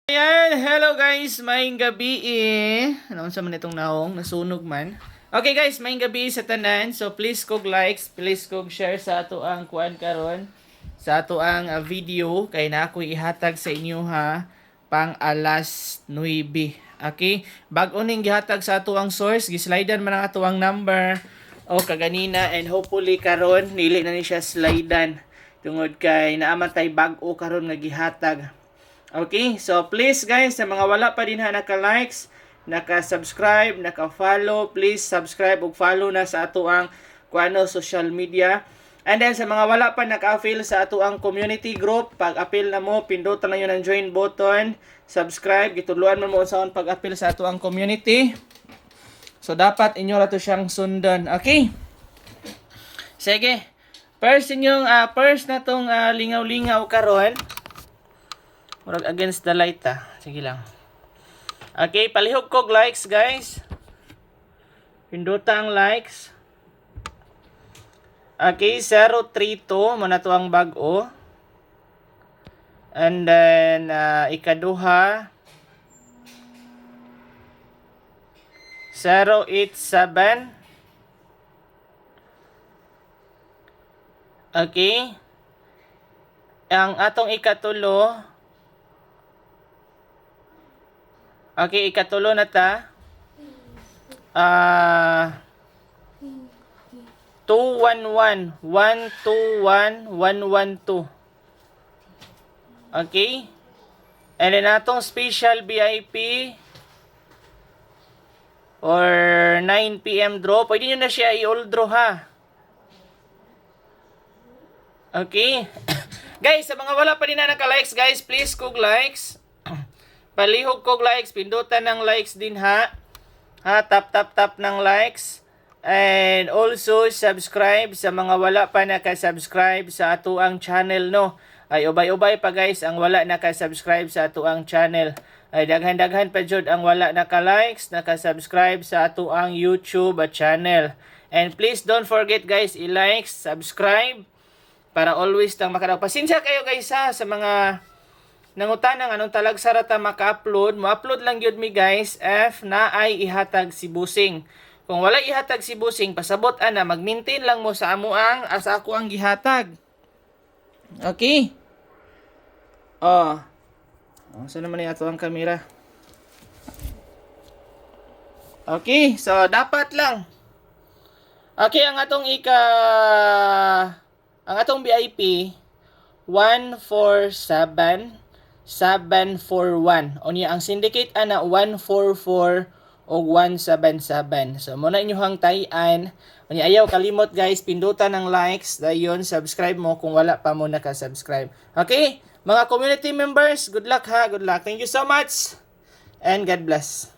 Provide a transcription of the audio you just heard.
Ayan, hello guys, maayong gabi Ano sa man itong naong, nasunog man. Okay guys, maayong gabi sa tanan. So please kog likes, please kog share sa ato ang kuan karon, sa ato ang video kay na ako ihatag sa inyo ha pang alas 9. Okay? Bag-o ning gihatag sa ato ang source, gislidean man ang ato ang number o kaganina, and hopefully karon nili na ni siya slidean tungod kay naaman tay bag-o karon nga gihatag. Okay, so please guys, sa mga wala pa din ha naka-likes, naka-subscribe, naka-follow, please subscribe ug follow na sa ato ang kuano social media. And then sa mga wala pa naka-affiliate sa ato ang community group, pag-appeal na mo, pindutan na yun ang join button, subscribe, gituluan mo sa pag-appeal sa ato ang community. So dapat inyo ra to siyang sundan, okay? Sige. First na tong lingaw-lingaw karon. Murag against the light Sige lang. Okay, palihog kog likes guys. Pinduta ang likes. Okay, 032 mo na to ang bag-o. And then ikaduha 087. Okay. Ang atong ikatulo. Okay, ikatulo na ta. 211 121 112. Okay? And then atong special VIP or 9 PM draw, pwede nyo na siya i-all draw ha. Okay? Guys, sa mga wala pa din na naka-likes guys, please kog likes. Palihog kog likes, pindutan ng likes din ha. Tap ng likes. And also subscribe sa mga wala pa naka-subscribe sa ato ang channel no. Ay ubay-ubay pa guys ang wala naka-subscribe sa ato ang channel. Ay daghan-daghan pa jud ang wala naka-likes, naka-subscribe sa ato ang YouTube channel. And please don't forget guys, i-like, subscribe para always tang makadaog. Pasensya kayo guys ha sa mga nangutanang anong talagsara ta maka-upload. Mo-upload lang yun mi guys if na ay ihatag si Busing. Kung wala ihatag si Busing, pasabot ana, mag-maintain lang mo sa amuang sa ako ang gihatag. Okay? Saan naman yung ato ang kamera? Okay, so dapat lang. Okay, ang atong VIP 147 741. O niya ang syndicate ana 144 o 177. So muna inyohang tayan. O niya ayaw kalimot guys, pindutan ng likes, dayon subscribe mo kung wala pa mo naka-subscribe. Okay? Mga community members, good luck ha, good luck. Thank you so much and God bless.